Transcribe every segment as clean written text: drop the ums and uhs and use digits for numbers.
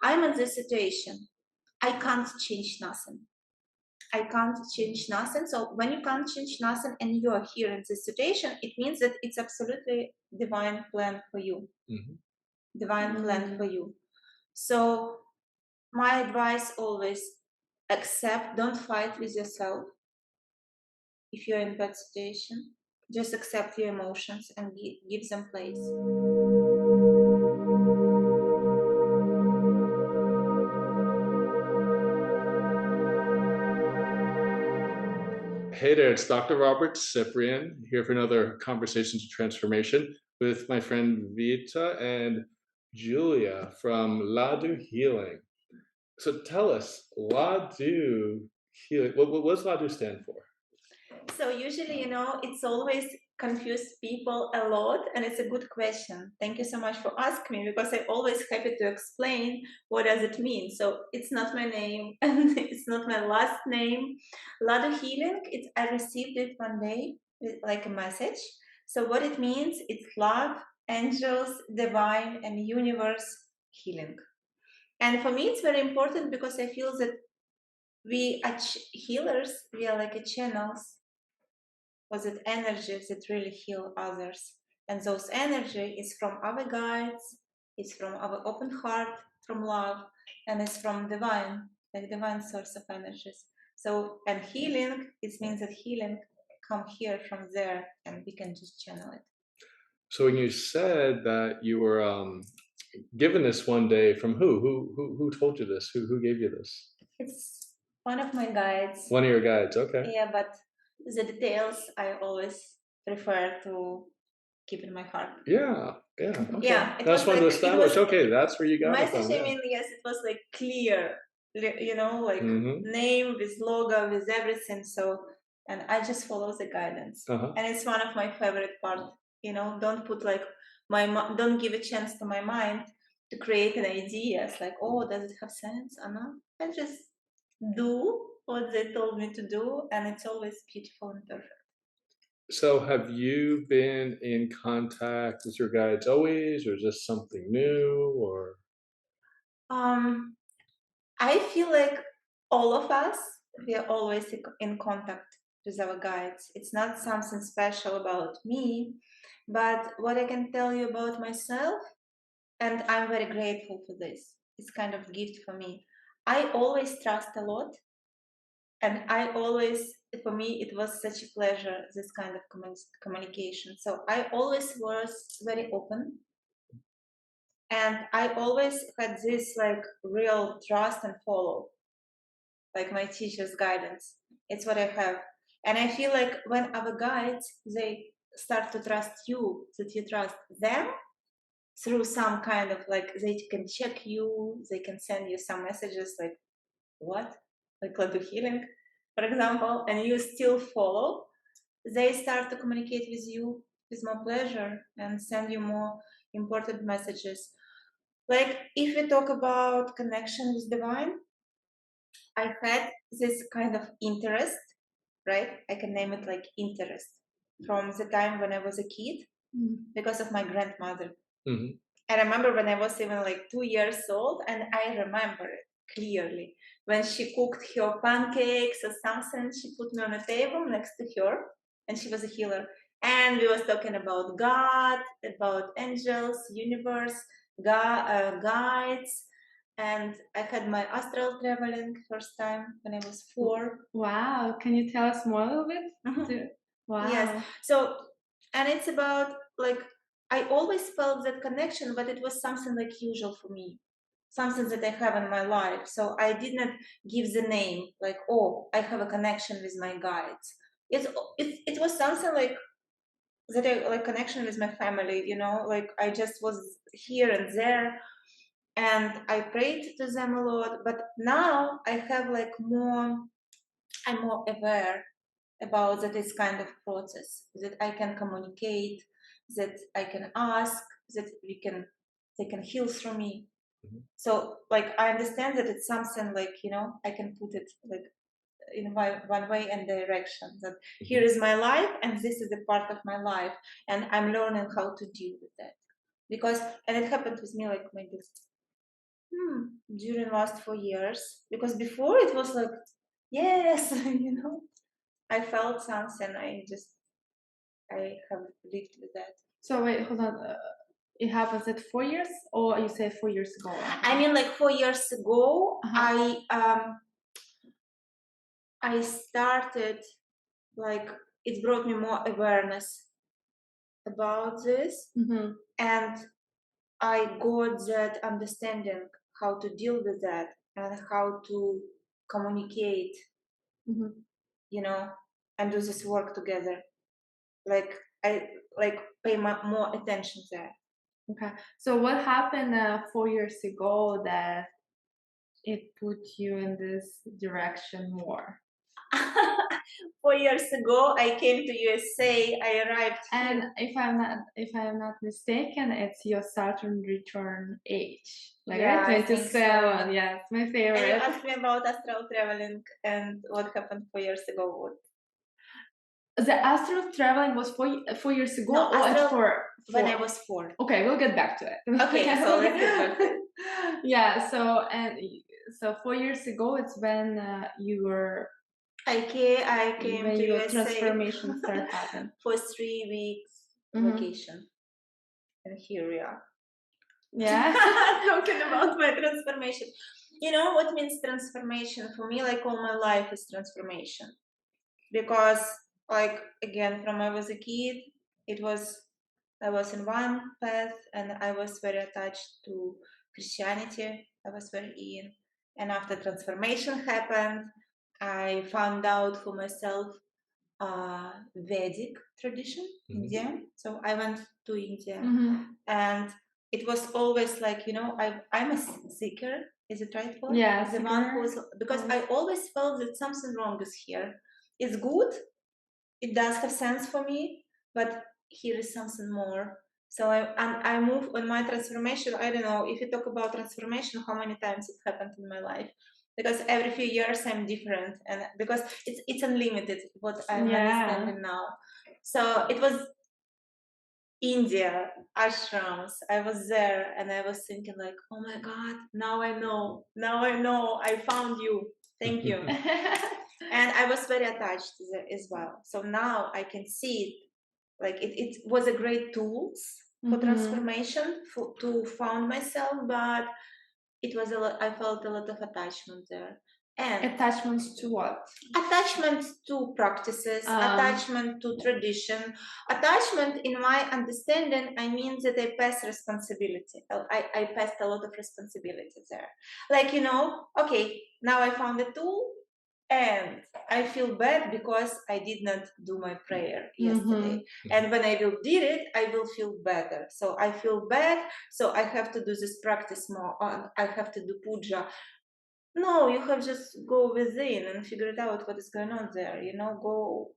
I'm in this situation. I can't change nothing. I can't change nothing. So when you can't change nothing and you are here in this situation, it means that it's absolutely divine plan for you. Mhm. Divine plan for you. So my advice always accept, don't fight with yourself if you're in bad situation. Just accept your emotions and give them place. Hey there, it's Dr. Robert Ciprian here for another Conversations of Transformation with my friend Vita and Julia from L.A.D.U Healing. So tell us, La-Do Healing, what does La-Do stand for? So usually, it's always confused people a lot, and it's a good question. Thank you so much for asking me because I always happy to explain what does it mean. So it's not my name and it's not my last name. Lado Healing. I received it one day like a message. So what it means? It's love, angels, divine, and universe healing. And for me, it's very important because I feel that we are healers. We are like a channels was it energies that really heal others. And those energy is from our guides, it's from our open heart, from love, and it's from divine, like divine source of energies. So, and healing, it means that healing come here from there and we can just channel it. So when you said that you were given this one day from who? Who told you this? Who gave you this? It's one of my guides. One of your guides, okay. Yeah, but the details I always prefer to keep in my heart. Yeah, yeah, okay. Yeah, it That's was one to like it establish. was Okay, that's where you got it message. from. I Yeah. mean, yes, it was like clear, like Mm-hmm. name with logo with everything. So, and I just follow the guidance, Uh-huh. and it's one of my favorite part. Don't put like don't give a chance to my mind to create an idea. It's like, oh, does it have sense? Or not? I just do what they told me to do, and it's always beautiful and perfect. So have you been in contact with your guides always, or is this something new, or Um, I feel like all of us, we are always in contact with our guides. It's not something special about me, but what I can tell you about myself, and I'm very grateful for this. It's kind of gift for me. I always trust a lot, and I always, for me, it was such a pleasure, this kind of communication. So I always was very open, and I always had this like real trust and follow like my teacher's guidance. It's what I have. And I feel like when our guides, they start to trust you, that you trust them through some kind of like, they can check you, they can send you some messages like, what? Like L.A.D.U healing, for example, and you still follow, they start to communicate with you with more pleasure and send you more important messages. Like if we talk about connection with divine, I had this kind of interest, right? I can name it like interest from the time when I was a kid because of my grandmother. Mhm. I remember when I was even like 2 years old, and I remember it clearly. When she cooked her pancakes or something, she put me on a table next to her, and she was a healer. And we was talking about God, about angels, universe, guides, and I had my astral traveling first time when I was 4. Wow, can you tell us more a little bit? Mhm. Wow. Yes. So, and it's about like I always felt that connection, but it was something like usual for me, something that I have in my life. So I did not give the name like, oh, I have a connection with my guides. It was something like that I like connection with my family. Like I just was here and there, and I prayed to them a lot. But now I have like more. I'm more aware about that is kind of process that I can communicate, that I can ask, that they can heal through me. Mhm. So like I understand that it's something like I can put it like in one way and direction that here Mhm. is my life and this is a part of my life and I'm learning how to deal with that because and it happened with me like maybe during last 4 years, because before it was like, yes, I felt something. I have lived with that. So wait, hold on. It happens at 4 years, or you say 4 years ago? I mean, like 4 years ago, Uh-huh. I started, like, it brought me more awareness about this, Mm-hmm. and I got that understanding how to deal with that and how to communicate, Mm-hmm. and do this work together. Like, I like pay more attention there. Okay. So what happened 4 years ago that it put you in this direction more? 4 years ago, I came to USA. I arrived And here. if I'm not mistaken, it's your Saturn return age, like Yeah, right? I think so. 27. Yeah, it's my And you favorite. asked me about astral traveling and what happened 4 years ago. What? The astral traveling was 4 years ago, No, or at astral four? when I was 4. Okay, we'll get back to it. Okay, so let's get back to it. Yeah. So 4 years ago, it's when you were I came when to your USA transformation started happening. for 3 weeks Mhm. vacation, and here we are. Yeah. Talking about my transformation. You know what means transformation? For me, like, all my life is transformation. Because, like, again, from I was a kid, I was in one path, and I was very attached to Christianity. I was very in. And after transformation happened, I found out for myself Vedic tradition, India. So I went to India, and it was always like, I'm a seeker. Is it right word? Yeah, The one who's, seeker. because I always felt that something wrong is here. It's good. It does have sense for me, but here is something more. So I move on my transformation. I don't know if you talk about transformation, how many times it happened in my life, because every few years I'm different, and because it's unlimited what I'm understanding now. So it was India ashrams. I was there, and I was thinking like, oh my God, now I know, I found you. Thank you. And I was very attached to that as well. So now I can see it. Like, it was a great tools for transformation, to found myself, but it was a lot. I felt a lot of attachment there. And Attachments to what? attachment to practices, attachment to tradition, attachment, in my understanding, I mean that I pass responsibility. I passed a lot of responsibility there. Like, okay, now I found a tool, and I feel bad because I did not do my prayer yesterday. And when I will did it, I will feel better. So I feel bad, so I have to do this practice more. I have to do puja. No, you have just go within and figure it out what is going on there. Go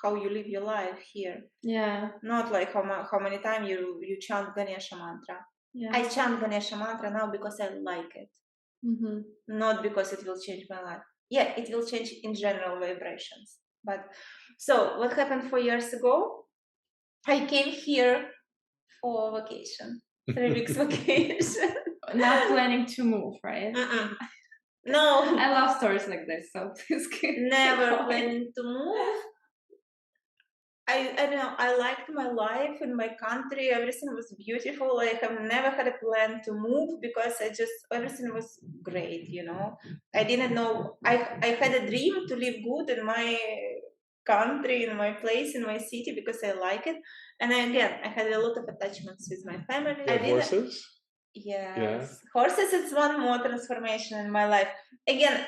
how you live your life here. Yeah. Not like how many times you chant Ganesha mantra. Yeah. I chant Ganesha mantra now because I like it, not because it will change my life. Yeah, it will change in general vibrations. But so what happened 4 years ago? I came here for vacation, 3 weeks vacation. Not planning to move, right? No. I love stories like this, so please keep Never going. planning to move. I don't know. I liked my life in my country. Everything was beautiful. I have never had a plan to move because everything was great. I didn't know. I had a dream to live good in my country, in my place, in my city, because I like it. And I had a lot of attachments with my family. You have horses? Yes. Yeah. Horses is one more transformation in my life. Again,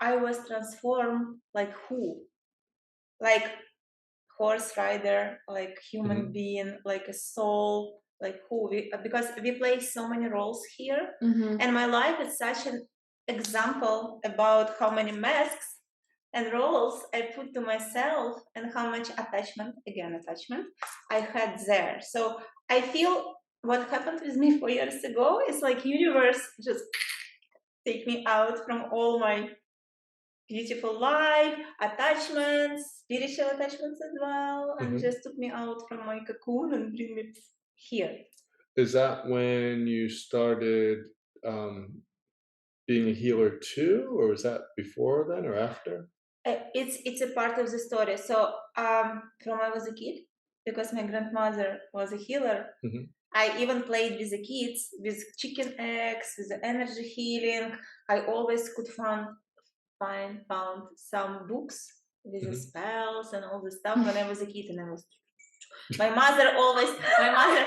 I was transformed, like who? Like horse rider, like human being, like a soul, like who? Because we play so many roles here, and my life is such an example about how many masks and roles I put to myself, and how much attachment I had there. So I feel what happened with me 4 years ago is like universe just take me out from all my beautiful life, attachments, spiritual attachments as well, and just took me out from my cocoon and bring me here. Is that when you started um, being a healer too, or was that before then or after? It's a part of the story. So from I was a kid, because my grandmother was a healer, Hmm. I even played with the kids with chicken eggs, with the energy healing. I always could found some books with the Hmm. spells and all the stuff when I was a kid, and I was my mother always my mother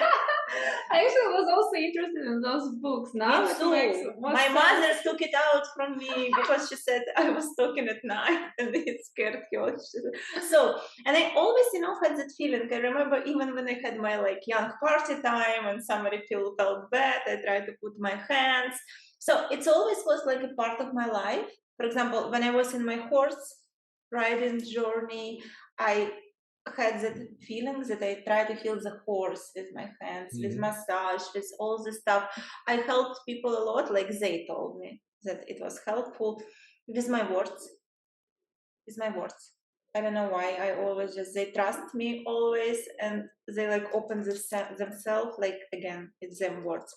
I actually was also interested in those books. Now me it makes too. more My sense. mother took it out from me because she said I was talking at night and it scared her. So, and I always, had that feeling. I remember even when I had my like young party time and somebody felt bad, I tried to put my hands. So it's always was like a part of my life. For example, when I was in my horse riding journey, I had that feeling that I try to heal the horse with my hands, with Hmm. massage, with all this stuff. I helped people a lot, like they told me that it was helpful with my words, with my words. I don't know why. I always just they trust me always, and they like open themselves. Like again, it's them words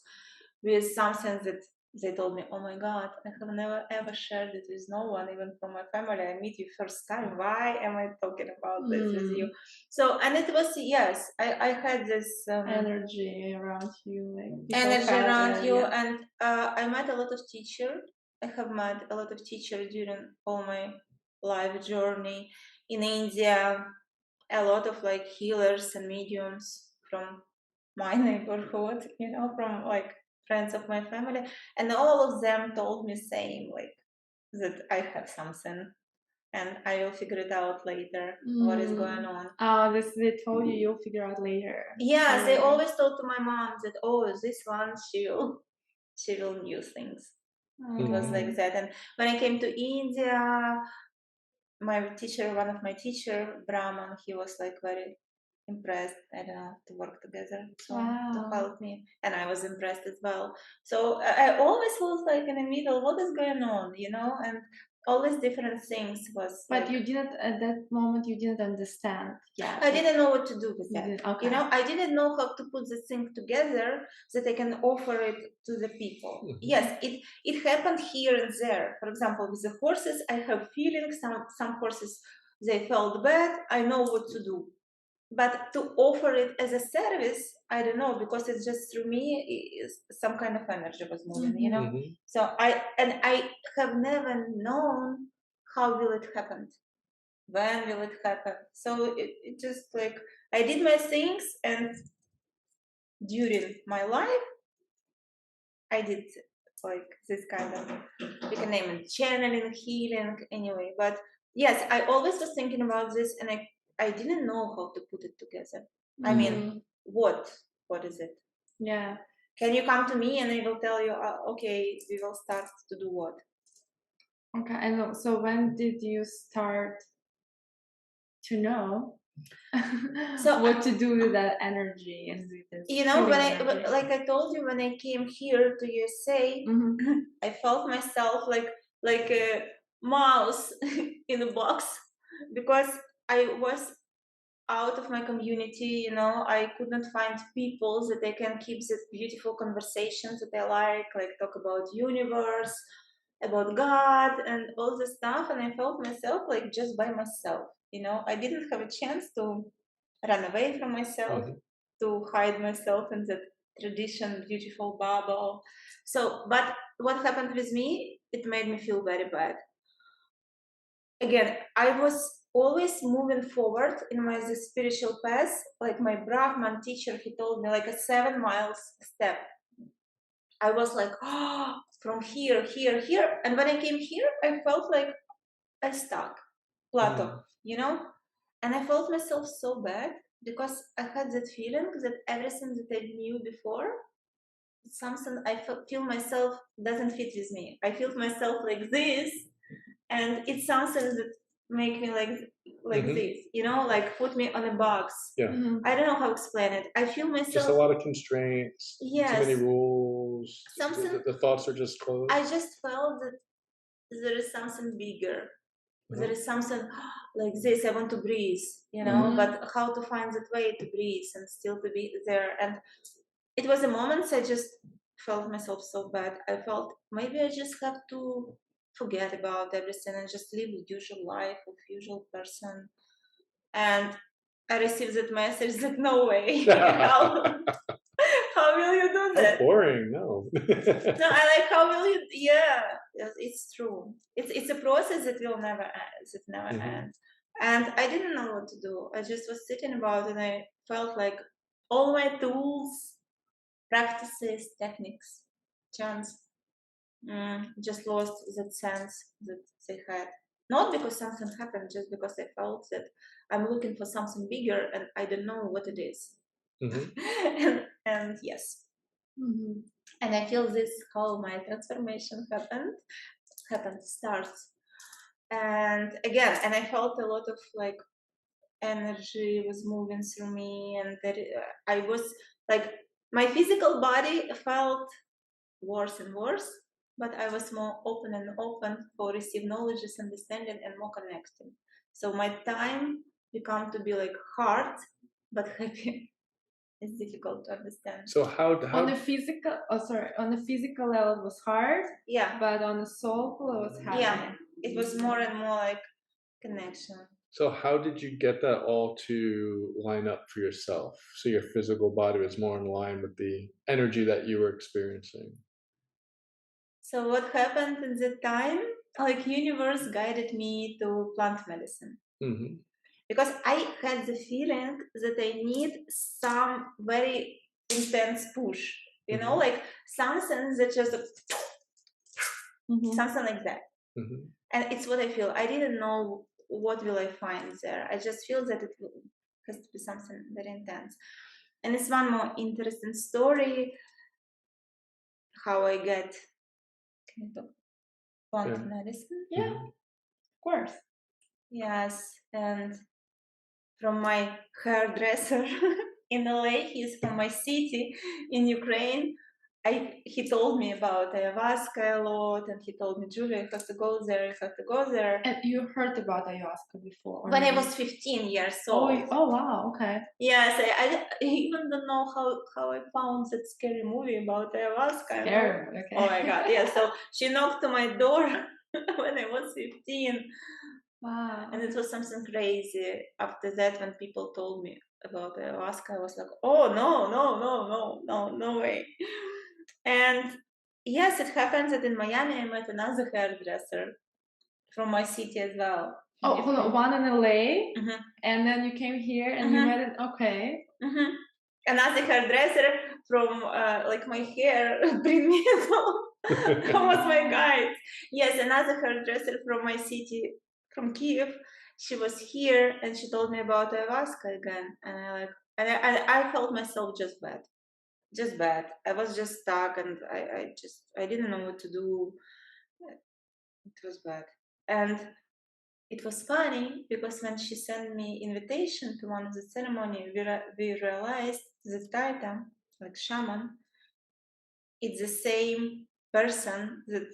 with something that they told me. Oh my God, I have never ever shared it with no one, even from my family. I meet you first time. Why am I talking about this with you? Mm, So, and it was yes, I had this. energy around you, like people Energy felt around it. you, Yeah. and I met a lot of teacher. I have met a lot of teacher during all my life journey in India, a lot of like healers and mediums from my neighborhood, from like friends of my family, and all of them told me same, like that I have something and I will figure it out later what is going Mm. on. Oh, this they told you you'll figure out later. Yes, they Really? always told to my mom that, oh, this one she will new things. It was Hmm. like Oh, that. And when I came to India, my teacher, one of my teacher, Brahman, he was like very impressed, I don't know, to work together, so to wow. help me. And I was impressed as well. So I always was like in the middle, what is going on, and all these different things was But like you didn't at that moment. You didn't understand yet. I Like didn't know what to do with you that. did. Okay. I didn't know how to put the thing together that I can offer it to the people. Hmm. Yes, it happened here and there. For example, with the horses, I have feelings. Some horses they felt bad. I know what to do, but to offer it as a service, I don't know because it's just through me. Some kind of energy was moving. Mm-hmm. Hmm. So I have never known how will it happen, when will it happen. So it just like I did my things, and during my life I did like this kind of, we can name it channeling, healing, anyway. But yes, I always was thinking about this, and I didn't know how to put it together. I mean, Mm-hmm. what is it? Yeah. Can you come to me and I will tell you, okay, we will start to do what? Okay. I know. So when did you start to know So what to do with that energy and with this when healing I energy? like I told you, when I came here to USA, Mm-hmm. I felt myself like a mouse in a box because I was out of my community. I could not find people that I can keep these beautiful conversations that I like talk about universe, about God, and all this stuff. And I felt myself like just by myself. I didn't have a chance to run away from myself, Hmm. to hide myself in that tradition, beautiful bubble. So, but what happened with me, it made me feel very bad. Again, I was always moving forward in my this spiritual path. Like my Brahman teacher, he told me like a 7 miles step. I was like, oh, from here, here, here. And when I came here, I felt like I stuck, plateau, Hmm. And I felt myself so bad because I had that feeling that everything that I knew before, it's something I feel myself doesn't fit with me. I feel myself like this, and it's something that make me like Hmm. this, like put me on a box. Yeah. Mm-hmm. I don't know how to explain it. I feel Just a myself, lot of constraints, too many yes, rules. something. The thoughts are just I closed. just felt that there is something bigger. There Uh-huh. is something like this. I want to breathe, Hmm. but how to find that way to breathe and still to be there. And it was a moment I just felt myself so bad. I felt maybe I just have to forget about everything and just live the usual life of usual person. And I received that message that no way. How will you do How that? boring. No. No, I like how will you? Yeah, yes, it's true. It's a process that will never end. That never Mhm. ends. And I didn't know what to do. I just was sitting about, and I felt like all my tools, practices, techniques, chance, just lost that sense that they had. Not because something happened, just because I felt that I'm looking for something bigger and I don't know what it is. Mhm. And yes, Mhm. and I feel this how my transformation starts. And again, and I felt a lot of like energy was moving through me, and that I was like my physical body felt worse and worse, but I was more open and open for receive knowledge, understanding, and more connected. So my time become to be like hard but happy. It's difficult to understand. So how On the how physical, oh sorry, on the physical level it was hard, Yeah, but on the soulful it was happy. yeah. It was more and more like connection. so how did you get that all to line up for yourself? So your physical body was more in line with the energy that you were experiencing. So what happened in that time? Like universe guided me to plant medicine Mhm. because I had the feeling that I need some very intense push. You know, Mhm. like something that just Mhm. something like that. Mhm. And it's what I feel. I didn't know what will I find there. I just feel that has to be something very intense. And it's one more interesting story how I get kind of plant Yeah. medicine. Yeah, Mhm. of course. Yes, and from my hairdresser in LA, he's from my city in Ukraine. He told me about ayahuasca a lot, and he told me, Julia, you have to go there, you have to go there. And you heard about ayahuasca before? Or When I maybe- was 15 years Oh, old. oh wow, okay. Yes, I even don't know how I found that scary movie about ayahuasca. Scary, okay. Oh my god, yeah. So she knocked to my door when I was 15. Wow. And it was something crazy. After that, when people told me about ayahuasca, I was like, oh, no, no, no, no, no, no way. And yes, it happens that in Miami, I met another hairdresser from my city as well. Oh, hold on, one in LA, Mhm. and then you came here and you Mhm. met it. Okay. Mm-hmm. Another hairdresser from like my hair bring me home. Was my guide. Yes, another hairdresser from my city, from Kiev. She was here and she told me about ayahuasca again, and I felt myself just bad. I was just stuck, and I didn't know what to do. It was bad, and it was funny because when she sent me invitation to one of the ceremony, we realized the title, like shaman, it's the same person that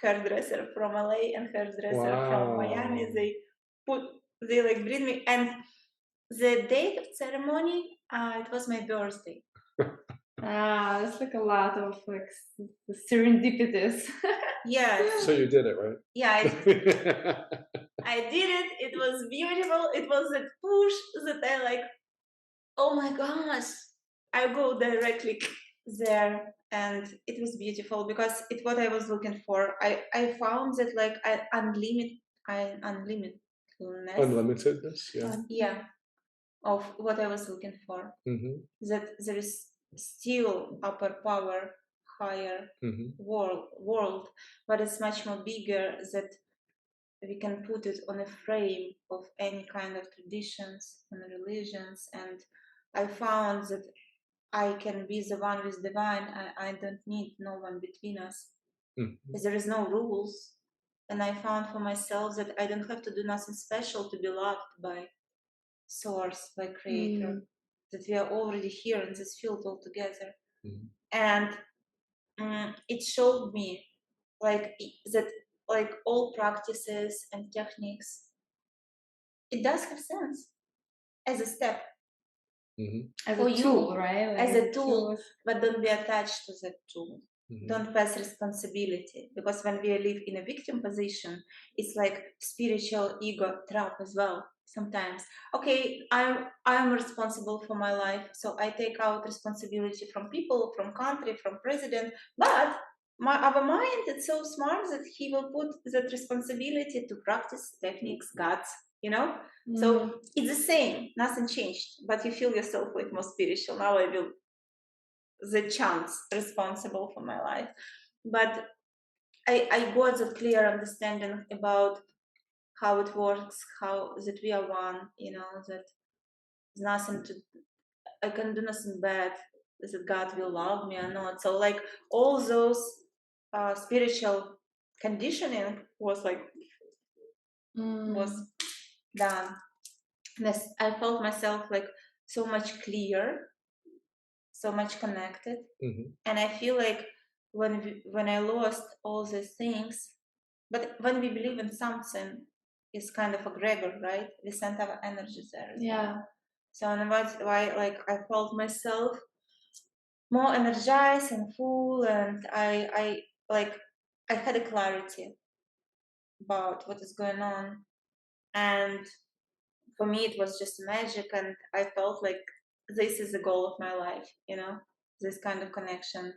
hairdresser from LA and hairdresser from Miami. Wow. They like bring me, and the date of ceremony, it was my birthday. Ah, that's like a lot of like serendipities. Yes, So you did it, right? yeah, I did it. It was beautiful. It was a push that I like. Oh my gosh, I go directly there, and it was beautiful because it's what I was looking for. I found that like unlimitedness, Unlimitedness, yeah. yeah, of what I was looking for. Mhm. That there is still upper power, higher Mhm. world, but it's much more bigger that we can put it on a frame of any kind of traditions and religions. And I found that I can be the one with divine. I don't need no one between us. Mhm. There is no rules. And I found for myself that I don't have to do nothing special to be loved by source, by creator. That we are already here in this field all together. Mhm. And it showed me like that like all practices and techniques, it does have sense as a step. As for a tool, you, right? Like as a tool, tools. but don't be attached to that tool. Mhm. Don't pass responsibility, because when we live in a victim position, it's like spiritual ego trap as well. Sometimes, okay, I'm responsible for my life, so I take out responsibility from people, from country, from president, but our mind is so smart that he will put that responsibility to practice techniques, gods, you know. So it's the same, nothing changed, but you feel yourself like more spiritual. Now I will the chance responsible for my life. But I got a clear understanding about how it works, how that we are one, you know, that there's nothing to, I can do nothing bad, that God will love me or not. So like all those spiritual conditioning was like was done. This, I felt myself like so much clear, so much connected, and I feel like when I lost all these things, but when we believe in something, it's kind of a gregor, right? We send our energy there as well. So and that's why like I felt myself more energized and full, and I like I had a clarity about what is going on, and for me it was just magic, and I felt like this is the goal of my life, you know, this kind of connection.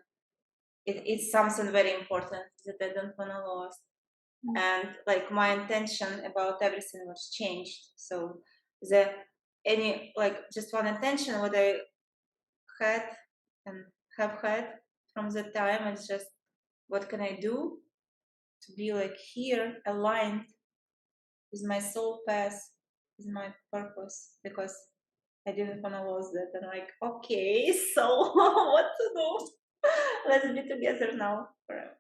It's something very important that I don't want to lose. And like my intention about everything was changed. So the any like just one intention what I had and have had from that time is just what can I do to be like here aligned with my soul path, with my purpose, because I didn't want to lose that. And like, okay, so what to do? Let's be together now forever.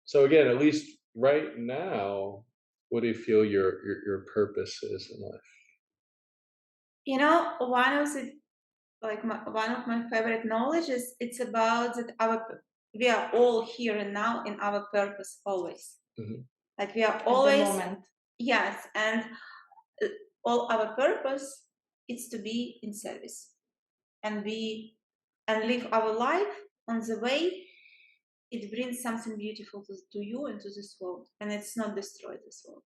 So again, at least right now, what do you feel your purpose is in life? You know, one of the one of my favorite knowledge is it's about that we are all here and now in our purpose always. Like we are At the always moment. yes, and all our purpose is to be in service and be and live our life on the way it brings something beautiful to you and to this world, and it's not destroy this world.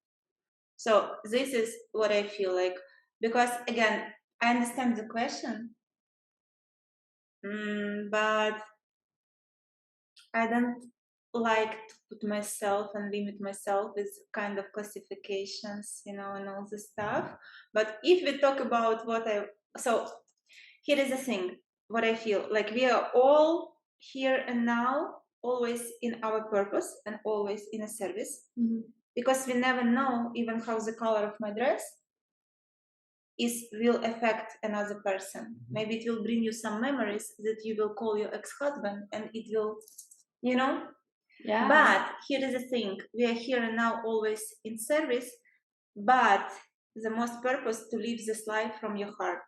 So this is what I feel like, because again I understand the question, but I don't like to put myself and limit myself with kind of classifications, you know, and all this stuff. But if we talk about so here is the thing, what I feel like we are all here and now, always in our purpose and always in a service, because we never know even how the color of my dress will affect another person. Maybe it will bring you some memories that you will call your ex-husband, and it will, you know. But here is the thing, we are here and now always in service, but the most purpose to live this life from your heart.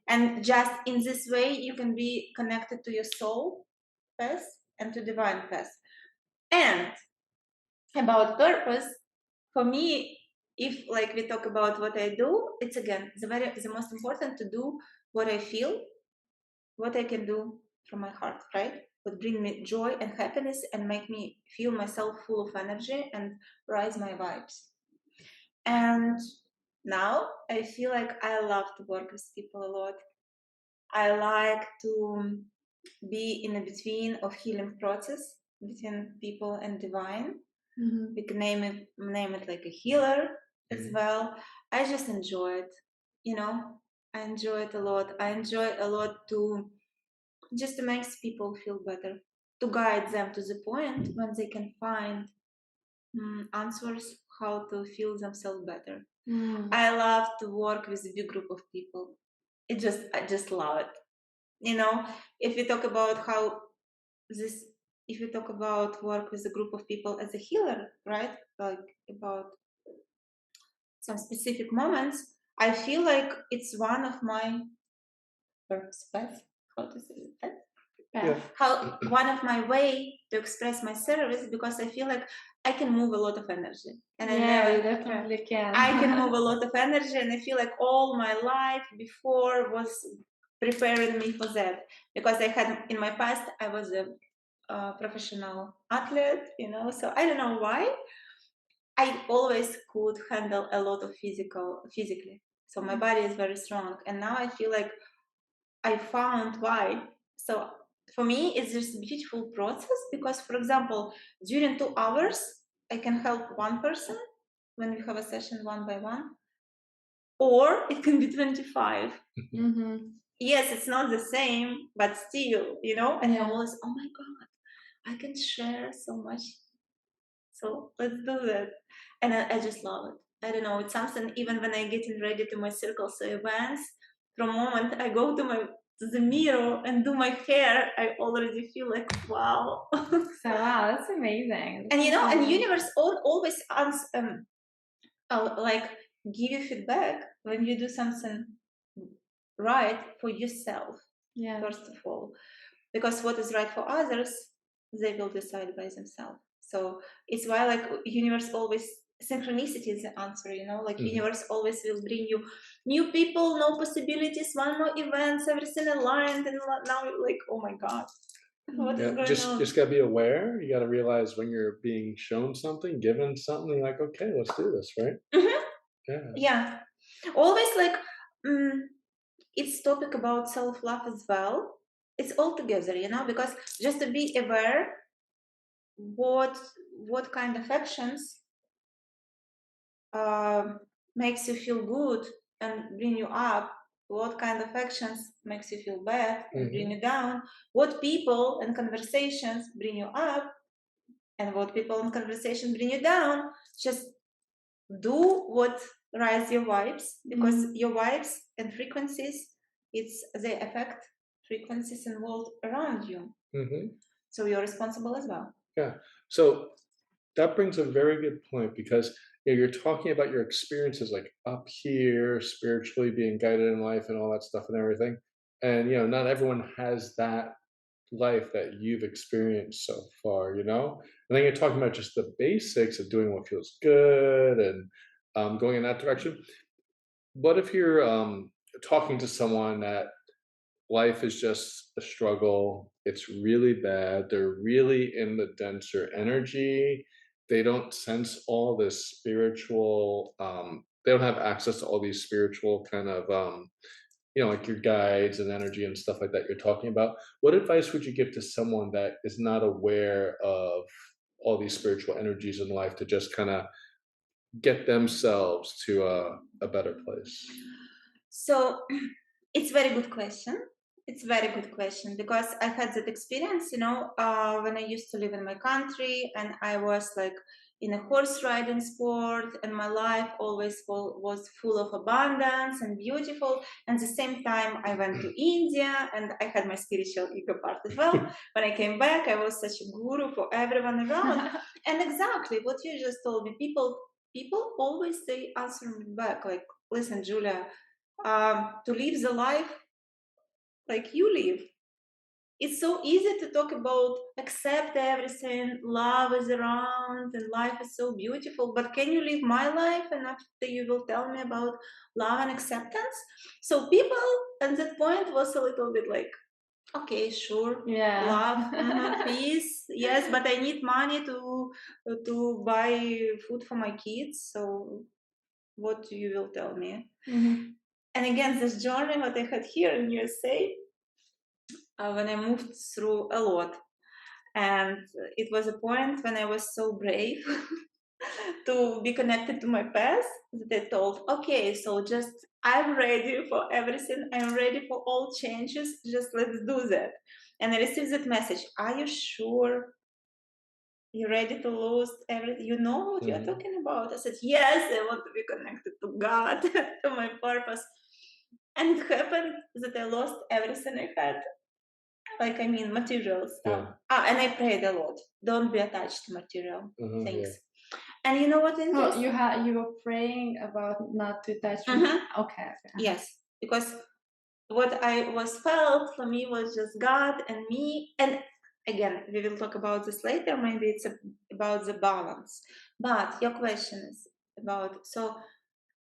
And just in this way you can be connected to your soul path and to divine path. And about purpose, for me, if like we talk about what I do, it's again the most important to do what I feel, what I can do from my heart, right? Would bring me joy and happiness and make me feel myself full of energy and rise my vibes. And now I feel like I love to work with people a lot. I like to be in a between of healing process between people and divine. We can name it like a healer as well. I just enjoy it, you know. I enjoy it a lot. I enjoy a lot to just to make people feel better, to guide them to the point when they can find answers how to feel themselves better. I love to work with a big group of people. I just love it. You know, if we talk about how this, if we talk about work with a group of people as a healer, right? Like about some specific moments, I feel like it's one of my purpose path. How to say that? How one of my way to express my service, because I feel like I can move a lot of energy, and I never you definitely can. I can move a lot of energy, and I feel like all my life before was preparing me for that, because I had in my past I was a professional athlete, so I don't know why I always could handle a lot of physically. So my body is very strong, and now I feel like I found why. So for me, it's just a beautiful process because, for example, during 2 hours, I can help one person when we have a session one by one, or it can be 25. Mm-hmm. Yes, it's not the same, but still, and I Yeah. always, oh my God, I can share so much. So let's do that. And I just love it. I don't know, it's something even when I getting ready to my circles or events, from moment I go to the mirror and do my hair, I already feel like wow. So wow, that's amazing. And That's and amazing. universe always like give you feedback when you do something right for yourself, Yeah. first of all, because what is right for others they will decide by themselves. So it's why like universe always, synchronicity is the answer, like universe always will bring you new people, no possibilities, one more events, everything aligned, and now you're like, oh my God, what is Yeah, going just on? gotta be aware. You gotta realize when you're being shown something, given something, like, okay, let's do this, right? Mhm. Yeah. Yeah, always like mm, it's topic about self-love as well. It's all together, because just to be aware what kind of actions um, makes you feel good and bring you up, what kind of actions makes you feel bad and bring hmm you down, what people and conversations bring you up, and what people and conversations bring you down. Just do what rise your vibes, because your vibes and frequencies, they affect frequencies in world around you, hmm so you're responsible as well. Yeah. So that brings a very good point because you're talking about your experiences like up here, spiritually being guided in life and all that stuff and everything. And not everyone has that life that you've experienced so far, And then you're talking about just the basics of doing what feels good and going in that direction. What if you're talking to someone that life is just a struggle. It's really bad. They're really in the denser energy. They don't sense all this spiritual, they don't have access to all these spiritual kind of, like your guides and energy and stuff like that you're talking about. What advice would you give to someone that is not aware of all these spiritual energies in life to just kind of get themselves to a better place? So it's very good question. It's very good question because I had that experience, when I used to live in my country and I was like in a horse riding sport, and my life always was full of abundance and beautiful. And at the same time, I went to India and I had my spiritual ego part as well. When I came back, I was such a guru for everyone around. And exactly what you just told me, people always they answer me back like, listen, Julia, to live the life like you live. It's so easy to talk about accept everything, love is around, and life is so beautiful. But can you live my life? And after you will tell me about love and acceptance. So people at that point was a little bit like, okay, sure, Yeah. love, peace, yes, but I need money to buy food for my kids. So what you will tell me? Mhm. And again, this journey what I had here in USA, when I moved through a lot. And it was a point when I was so brave to be connected to my past that I told, okay, so just I'm ready for everything. I'm ready for all changes. Just let's do that. And I received that message. Are you sure you're ready to lose everything? You know what you're hmm talking about? I said, yes, I want to be connected to God, to my purpose. And it happened that I lost everything I had, like I mean material stuff. Yeah. And I prayed a lot. Don't be attached to material things. Yeah. And you know what So interesting? you were praying about not to touch. Mhm. Okay. Yes, because what I was felt for me was just God and me. And again, we will talk about this later. Maybe it's about the balance. But your question is about, so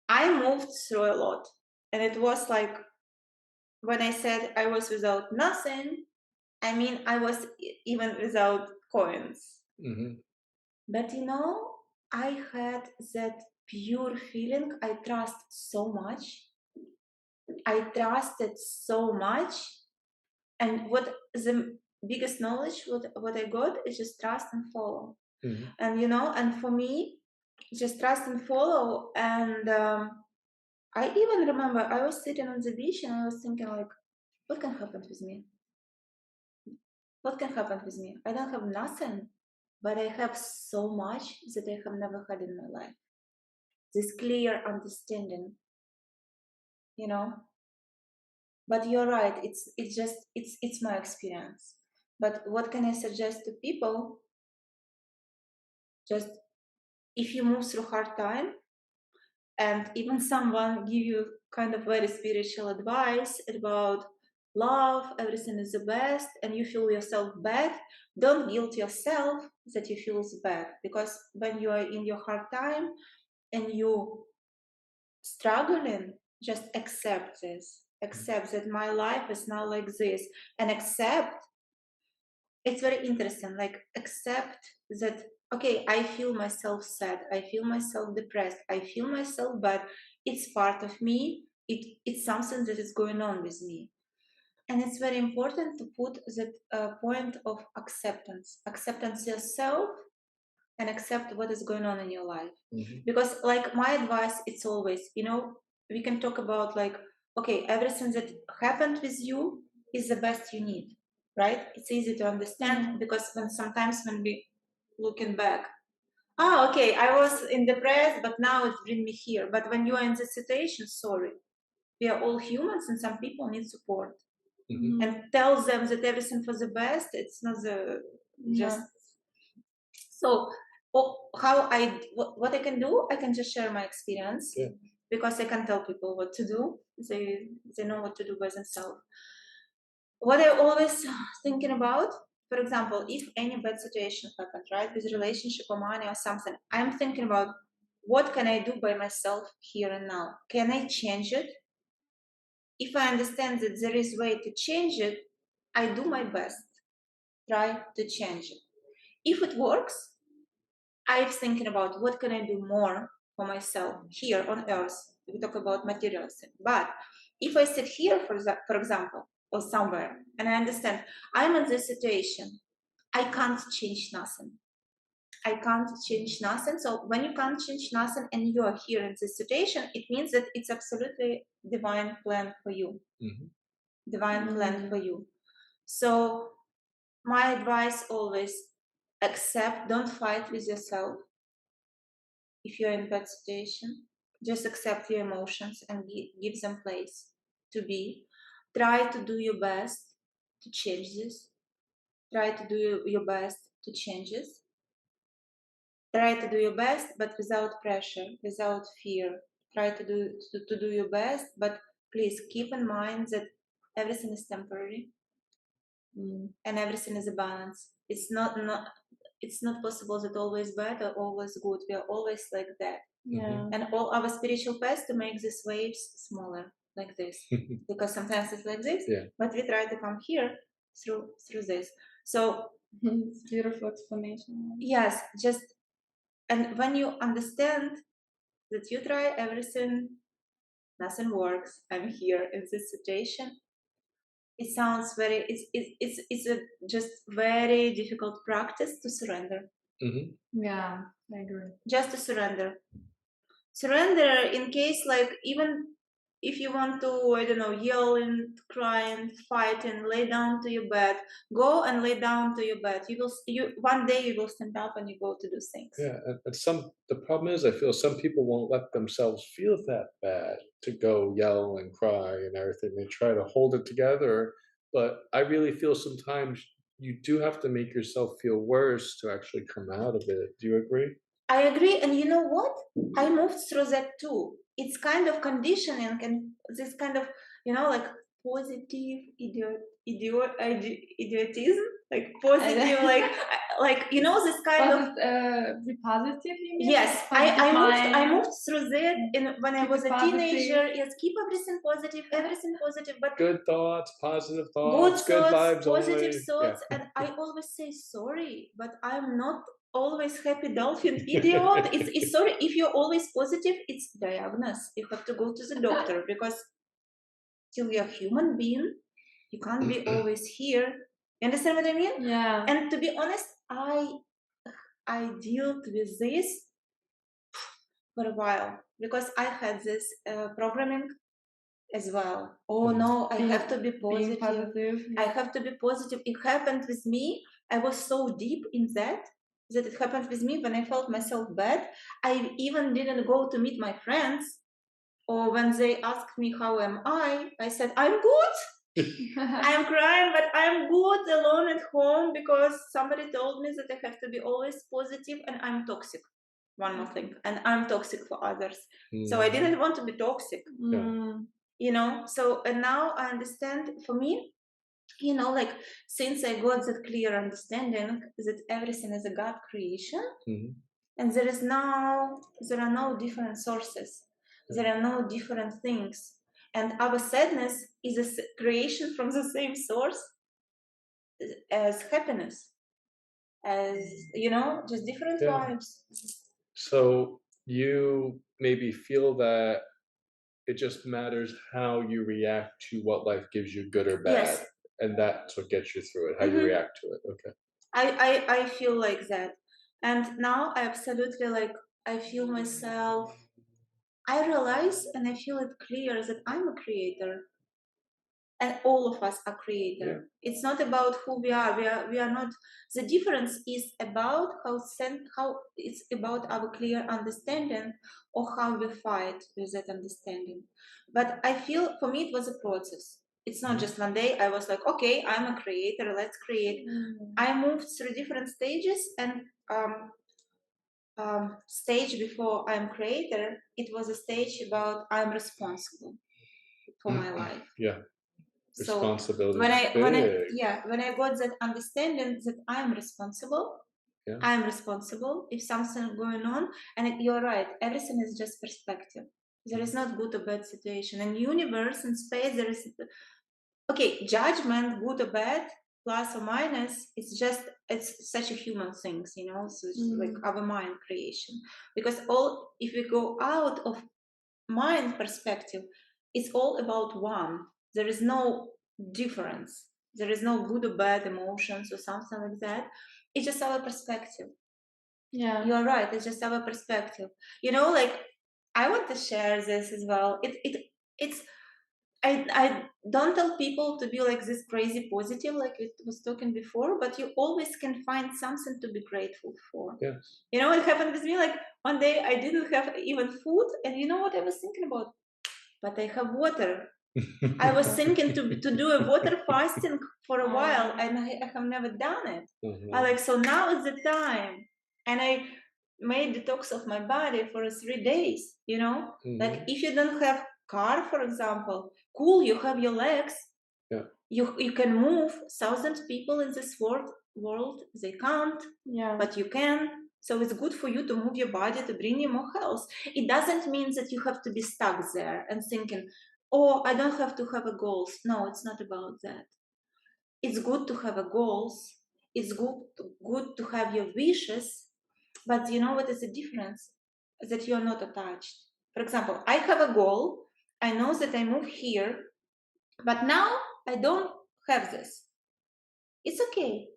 I moved through a lot, and it was like when I said I was without nothing, I mean I was even without coins. Hmm. But I had that pure feeling. I trust so much. I trusted so much. And what the biggest knowledge what I got is just trust and follow. Hmm. And for me, just trust and follow. And I even remember I was sitting on the beach and I was thinking like, what can happen with me? What can happen with me? I don't have nothing, but I have so much that I have never had in my life. This clear understanding, you know. But you're right. It's my experience. But what can I suggest to people? Just if you move through hard time, and even someone give you kind of very spiritual advice about love, everything is the best, and you feel yourself bad, don't guilt yourself that you feel bad, because when you are in your hard time and you struggling, just accept this, accept that my life is now like this, and accept, it's very interesting, like accept that, okay, I feel myself sad, I feel myself depressed, I feel myself bad, it's part of me, it's something that is going on with me. And it's very important to put that point of acceptance yourself, and accept what is going on in your life. Hmm. Because like my advice, it's always, we can talk about like, okay, everything that happened with you is the best you need, right? It's easy to understand because when we looking back, okay, I was in depressed, but now it bring me here. But when you are in this situation, sorry, we are all humans and some people need support. Hmm. And tell them that everything for the best, it's not the just. So what I can do, I can just share my experience, Yeah. because I can tell people what to do. They know what to do by themselves. What I always thinking about, for example, if any bad situation happened, right, with relationship or money or something, I'm thinking about what can I do by myself here and now? Can I change it? If I understand that there is way to change it, I do my best, try to change it. If it works, I'm thinking about what can I do more for myself here on earth. We talk about material things. But if I sit here, for example, or somewhere, and I understand I'm in this situation, I can't change nothing. I can't change nothing. So when you can't change nothing and you are here in this situation, it means that it's absolutely divine plan for you. Hmm. Divine plan for you. So my advice always, accept, don't fight with yourself. If you're in bad situation, just accept your emotions and give them place to be. Try to do your best to change this. Try to do your best to change this. Try to do your best, but without pressure, without fear. Try to do your best, but please keep in mind that everything is temporary and everything is a balance. It's not possible that always bad or always good. We are always like that. Yeah. And all our spiritual path to make these waves smaller, like this, because sometimes it's like this, Yeah. but we try to come here through this. So It's beautiful explanation. yes, just, and when you understand that you try everything, nothing works, I'm here in this situation, it sounds very, it's a just very difficult practice to surrender. Hmm. Yeah, I agree. Just to surrender in case, like, even if you want to, I don't know, yell and cry and fight and lay down to your bed, go and lay down to your bed. You one day you will stand up and you go to do things. Yeah, and the problem is I feel some people won't let themselves feel that bad to go yell and cry and everything. They try to hold it together, but I really feel sometimes you do have to make yourself feel worse to actually come out of it. Do you agree? I agree, and you know what? I moved through that too. It's kind of conditioning and this kind of, like positive idiotism, like positive, like this kind of be positive, you mean? Yes, Positive I mind, moved through that in when I keep was it a positive. teenager. Yes, keep everything positive, but Good thoughts, positive good thoughts, good thoughts, vibes positive only. Yeah. thoughts, and I always say sorry, but I'm not always happy dolphin idiot. It's sorry if you're always positive. It's diagnosis. You have to go to the doctor because till you're a human being, you can't be always here. You understand what I mean? Yeah. And to be honest, I dealt with this for a while because I had this programming as well. Oh no, I have to be Being positive. positive. I Yeah. have to be positive. It happened with me. I was so deep in that it happened with me when I felt myself bad. I even didn't go to meet my friends. Or when they asked me how am I said I'm good. I'm crying, but I'm good alone at home because somebody told me that I have to be always positive and I'm toxic. One more thing, and I'm toxic for others. So I didn't want to be toxic, Mm. So, and now I understand for me, like since I got that clear understanding that everything is a God creation, and there are no different sources, there are no different things, and our sadness is a creation from the same source as happiness, as just different Yeah. vibes. So you maybe feel that it just matters how you react to what life gives you, good or bad. Yes. And that's what gets you through it, how you Mhm. react to it. Okay. I feel like that, and now I absolutely like I feel myself. I realize and I feel it clear that I'm a creator, and all of us are creator. Yeah. It's not about who we are. We are not. The difference is about how it's about our clear understanding or how we fight with that understanding. But I feel for me it was a process. It's not just one day I was like, okay, I'm a creator, let's create. I moved through different stages, and stage before I'm creator, it was a stage about I'm responsible for my life. Yeah. So Responsibility when is I when I big. yeah when I got that understanding that I'm responsible, Yeah. I'm responsible if something going on, and you're right, everything is just perspective. There is not good or bad situation. In universe and space, there is okay judgment, good or bad, plus or minus. It's such a human things, So it's like our mind creation. Because all if we go out of mind perspective, it's all about one. There is no difference. There is no good or bad emotions or something like that. It's just our perspective. Yeah. You're right. It's just our perspective. Like I want to share this as well. It's I don't tell people to be like this crazy positive like it was talking before, but you always can find something to be grateful for. Yes. It happened with me like one day I didn't have even food, and you know what I was thinking about? But I have water. I was thinking to do a water fasting for a while, and I have never done it. I like so now is the time, and I made detox of my body for 3 days. Like if you don't have car, for example, cool, you have your legs. Yeah. You can move. Thousands people in this world they can't, Yeah. but you can. So it's good for you to move your body to bring you more health. It doesn't mean that you have to be stuck there and thinking, oh, I don't have to have a goals. No, it's not about that. It's good to have a goals. It's good to have your wishes, but you know what is the difference? That you're not attached. For example, I have a goal. I know that I move here, but now I don't have this. It's okay,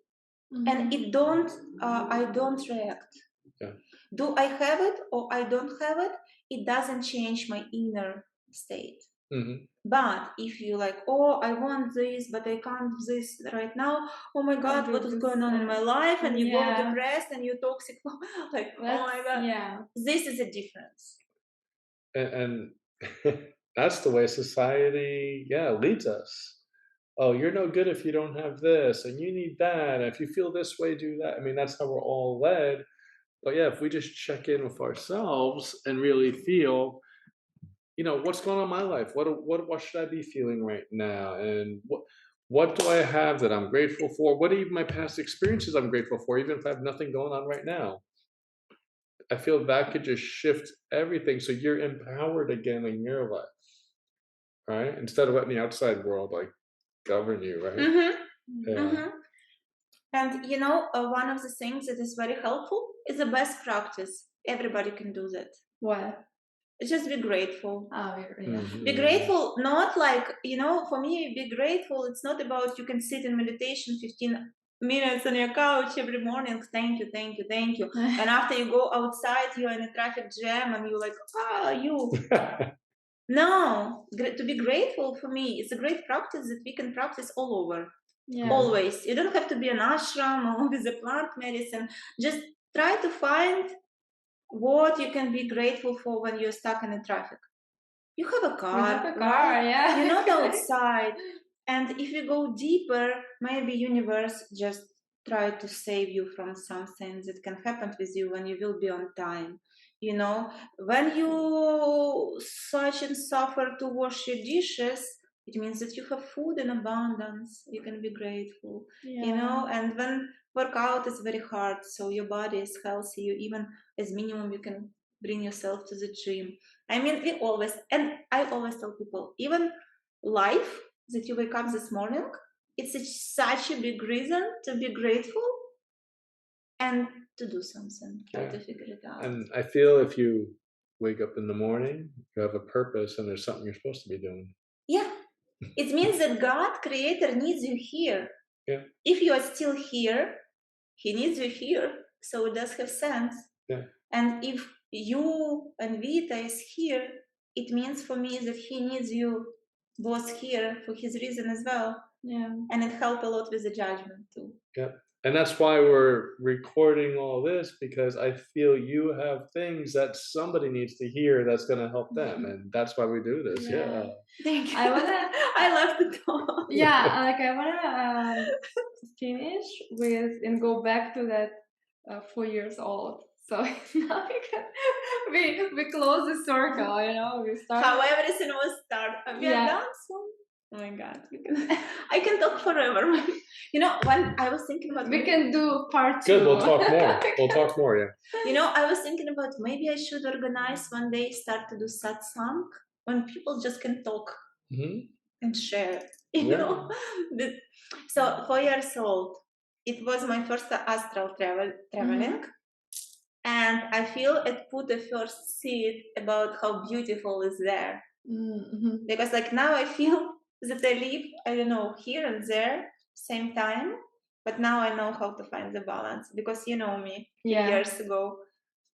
and I don't react. Yeah. Do I have it or I don't have it? It doesn't change my inner state. But if you like, oh, I want this, but I can't this right now. Oh my God, what is going on in my life? And you go depressed and you're toxic. Like, oh my God. Yeah. This is a difference. And that's the way society, leads us. Oh, you're no good if you don't have this, and you need that. And if you feel this way, do that. I mean, that's how we're all led. But yeah, if we just check in with ourselves and really feel, what's going on in my life? What should I be feeling right now? And what do I have that I'm grateful for? What are even my past experiences I'm grateful for, even if I have nothing going on right now? I feel that could just shift everything. So you're empowered again in your life, right? Instead of letting the outside world like govern you, right? Mm-hmm. Yeah. Mm-hmm. And one of the things that is very helpful is the best practice. Everybody can do that. What? Just be grateful. Oh, yeah. Be grateful, not like, for me, be grateful. It's not about you can sit in meditation 15 minutes on your couch every morning. Thank you, thank you, thank you. And after you go outside, you're in a traffic jam and you're like, you. No, to be grateful for me, it's a great practice that we can practice all over. Yeah. Always. You don't have to be an ashram or with a plant medicine. Just try to find what you can be grateful for when you're stuck in the traffic. You have a car, We have a car, right? yeah. You're not outside. And if you go deeper, maybe universe just try to save you from something that can happen with you when you will be on time. When you search and suffer to wash your dishes, it means that you have food in abundance. You can be grateful. And when workout is very hard, so your body is healthy, you even as minimum you can bring yourself to the gym. I mean, I always tell people, even life that you wake up this morning, such a big reason to be grateful and to do something, try to figure it out. And I feel if you wake up in the morning, you have a purpose and there's something you're supposed to be doing. Yeah. It means that God, creator, needs you here. Yeah. If you are still here, he needs you here. So it does have sense. Yeah. And if you and Vita is here, it means for me that he needs you both here for his reason as well. Yeah. And it helped a lot with the judgment too. Yeah. And that's why we're recording all this, because I feel you have things that somebody needs to hear that's going to help them. And that's why we do this. Yeah. Thank you. I love to talk. Yeah, like I want to finish with and go back to that 4 years old. So now we close the circle, we start. How everything was started. We are done soon. Oh my God, I can talk forever. When I was thinking about we can do part 2. Good, we'll talk more. We'll talk more, yeah. I was thinking about maybe I should organize one day, start to do satsang when people just can talk and share. So 4 years old, it was my first astral traveling. And I feel it put the first seed about how beautiful is there. Because like now I feel that I live, I don't know, here and there, same time. But now I know how to find the balance. Because you know me, years ago,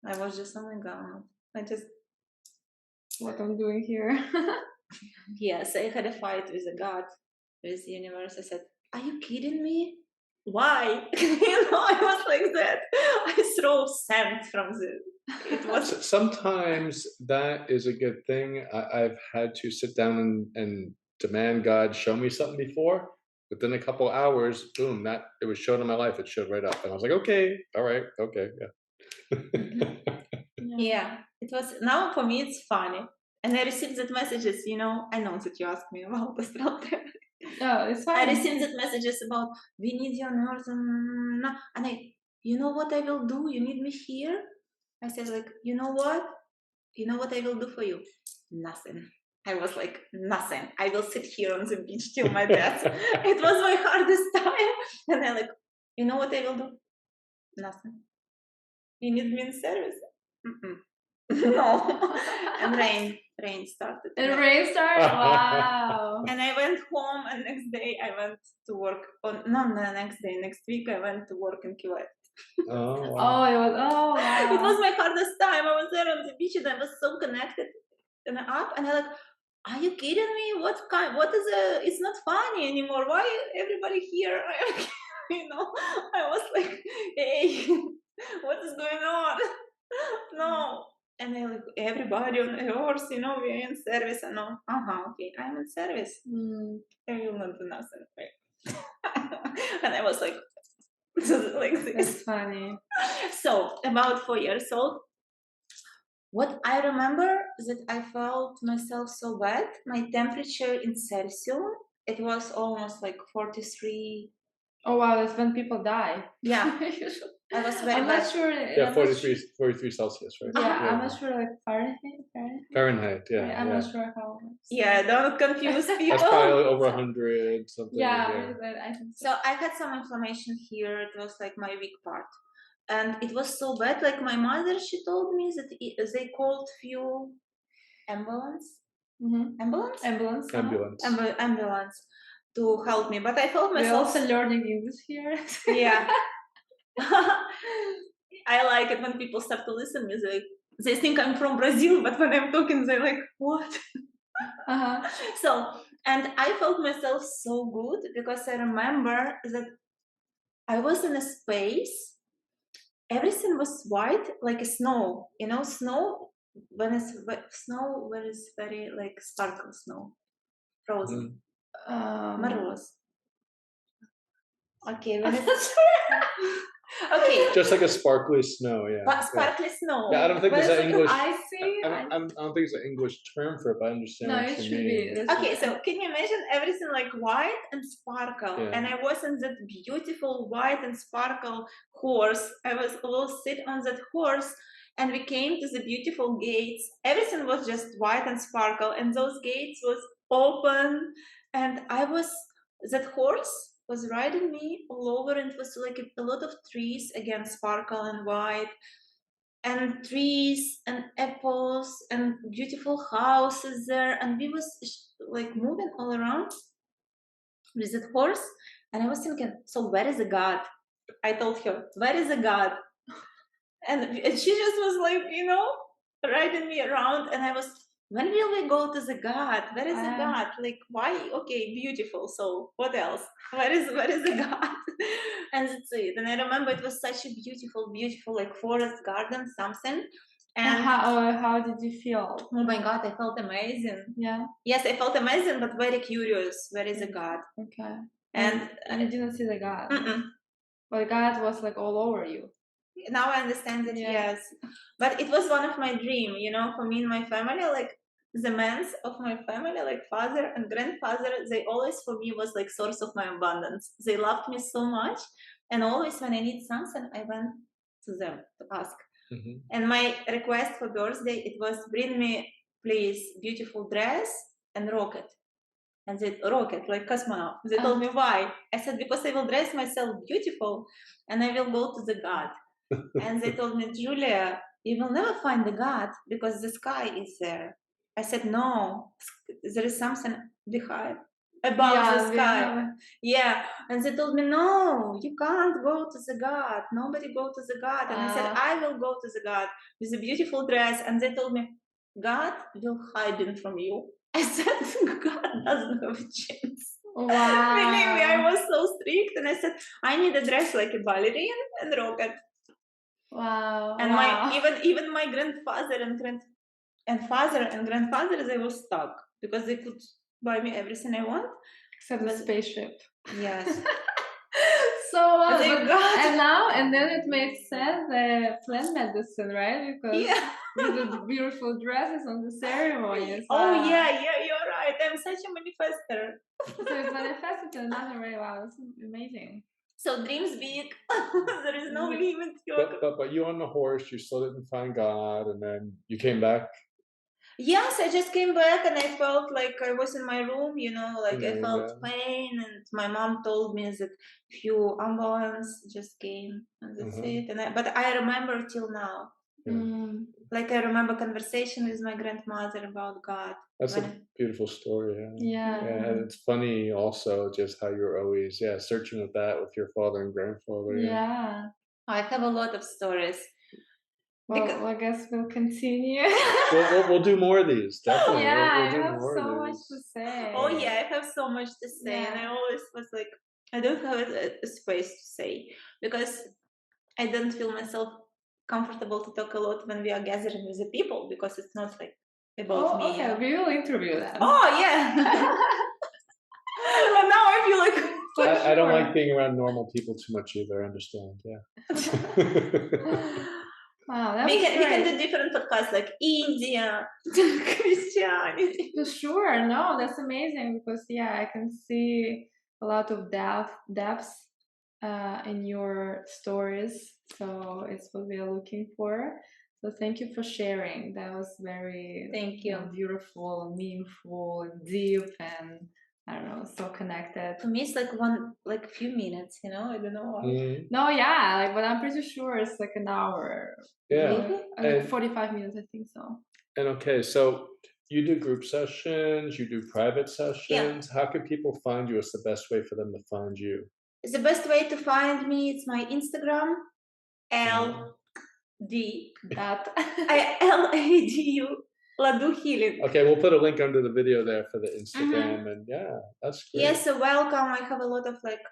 I was just, oh my God, what I'm doing here. Yes, I had a fight with the God, with the universe. I said, are you kidding me? Why? I was like that. I throw sand from it was sometimes that is a good thing. I've had to sit down and demand God show me something before. Within a couple hours, boom, it was shown in my life. It showed right up. And I was like, okay, all right, okay, yeah. Yeah, it was, now for me it's funny. And I received that messages, I know that you asked me about astral travel. Oh, it's fine. I received that messages about, we need you on earth, and you know what I will do? You need me here? I said like, you know what? You know what I will do for you? Nothing. I was like, nothing. I will sit here on the beach till my death. It was my hardest time. And I like, you know what I will do? Nothing. You need me in service? No. And rain started. And rain started? Wow. And I went home, and next day I went to work. Next week I went to work in Kuwait. Oh, wow. It was my hardest time. I was there on the beach and I was so connected and up, and I like, are you kidding me? It's not funny anymore. Why everybody here? I was like, hey, what is going on? No. And I like, everybody on earth, we're in service. And okay, I'm in service. I will not do nothing. And I was like this. That's funny. So about 4 years old, what I remember that I felt myself so bad. My temperature in Celsius, it was almost like 43. Oh wow, that's when people die. Yeah. I was very I'm bad. not sure. Yeah, I'm not 43, sure. 43 Celsius, right? Yeah, Yeah. I'm not sure like Fahrenheit. Fahrenheit, Yeah, yeah. I'm yeah. not sure how. Yeah, don't confuse people. That's probably over 100 something. Yeah, I think so. So I had some inflammation here. It was like my weak part, and it was so bad. Like my mother, she told me that they called few ambulance, ambulance, Ambulance. Ambulance. ambulance to help me. But I felt We're myself. also learning English here. Yeah. I like it when people start to listen to me. They think I'm from Brazil, but when I'm talking, they're like, "What?" So, and I felt myself so good because I remember that I was in a space. Everything was white, like a snow. You know, snow when it's snow when it's very like sparkle snow, frozen, marvelous. Okay, when it's okay, Just like a sparkly snow, yeah. but sparkly snow. Yeah, I don't think But there's it's an like English. icy. I don't think there's an English term for it, but I understand No, what it you should mean. be. Okay, so can you imagine everything like white and sparkle? Yeah. And I was in that beautiful white and sparkle horse. I will sit on that horse, and we came to the beautiful gates. Everything was just white and sparkle, and those gates was open, and that horse was riding me all over, and it was like a lot of trees again, sparkle and white, and trees and apples and beautiful houses there, and we was like moving all around with that horse, and I was thinking, so where is the god? I told her, where is the god? And she just was like, riding me around, and I was, when will we go to the god? Where is the god? Like, why? Okay, beautiful, so what else? Where is the god? And that's it. And I remember it was such a beautiful like forest garden, something. And how did you feel? oh my god, I felt amazing. Yeah. Yes, I felt amazing, but very curious. Where is the god? Okay. And you didn't see the god. mm-mm. But God was like all over you. Now I understand that, yes. But it was one of my dream, for me and my family, like the men of my family, like father and grandfather, they always for me was like source of my abundance. They loved me so much, and always when I need something, I went to them to ask. Mm-hmm. And my request for birthday, it was, bring me please beautiful dress and rocket. And they rocket like cosmonaut. They told me why. I said, because I will dress myself beautiful and I will go to the god. And they told me, Julia, you will never find the god because the sky is there. I said, no, there is something behind, above the sky. Yeah. And they told me, no, you can't go to the god. Nobody go to the god. And I said, I will go to the god with a beautiful dress. And they told me, God will hide from you. I said, God doesn't have a chance. Wow. Believe me, I was so strict, and I said, I need a dress like a ballerina and rocket. Wow. And even my grandfather and father and grandfather, they were stuck because they could buy me everything I want except the spaceship. Yes. So and then it makes sense the plant medicine, right? Because with the beautiful dresses on the ceremonies. Oh yeah, you're right. I'm such a manifester. So it's manifested in another way. Wow, that's amazing. So dreams big. There is no limit. But you on the horse, you still didn't find God, and then you came back. Yes, I just came back and I felt like I was in my room, like I felt pain, and my mom told me that few ambulance just came, and that's it. But I remember till now. Like I remember conversation with my grandmother about God. That's a beautiful story. Yeah. And it's funny also just how you're always searching with that with your father and grandfather. Yeah. I have a lot of stories. Well, I guess we'll continue. we'll do more of these. Definitely. Yeah, we'll I have so much to say. Oh yeah, I have so much to say, and I always was like, I don't have a space to say because I don't feel myself comfortable to talk a lot when we are gathering with the people because it's not like about me. Okay, we will interview them. Oh yeah. And now I feel like I don't like being around normal people too much either. I understand. Yeah. Wow, we can do different podcasts like India, Christianity. Sure, no, that's amazing because I can see a lot of depth in your stories. So it's what we are looking for. So thank you for sharing. That was very Thank you. beautiful, meaningful, deep, and I don't know, so connected. For me, it's like few minutes, you know. I don't know why. Mhm. No, yeah, like, but I'm pretty sure it's like an hour. Yeah. Really? Like And 45 minutes, I think so. and okay, so you do group sessions, you do private sessions. How can people find you? What's the best way for them to find you? The best way to find me is my Instagram, L.D. That L.A.D.U. L.A.D.U healing. Okay, we'll put a link under the video there for the Instagram, and yeah, that's great. Yes, so welcome. I have a lot of like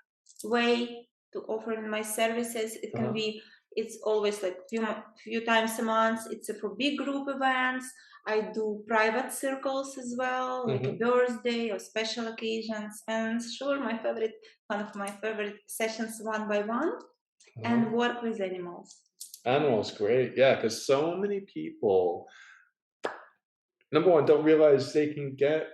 way to offer my services. It can be, it's always like few times a month. It's for big group events. I do private circles as well, like a birthday or special occasions. And sure, one of my favorite sessions, one by one, and work with animals. Animals, great. Yeah, because so many people, number one, don't realize they can get,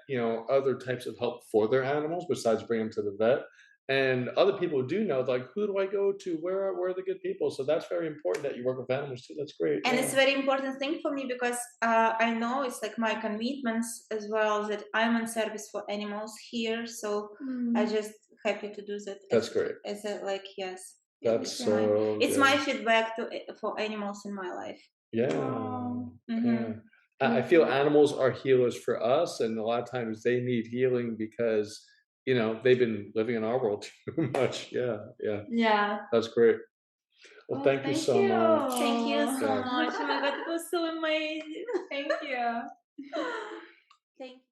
other types of help for their animals besides bringing them to the vet. And other people do know, like, who do I go to? Where are the good people? So that's very important that you work with animals too. That's great. And yeah. it's a very important thing for me because I know it's like my commitments as well that I'm in service for animals here. So I just happy to do that. That's great. As a yes. That's so It's good. my feedback for animals in my life. Yeah. Mhm. I feel animals are healers for us, and a lot of times they need healing because they've been living in our world too much. Yeah, yeah. Yeah. That's great. Well, thank you so much. Thank you so Yes. much. Oh my god, it was so amazing. Thank you. Thank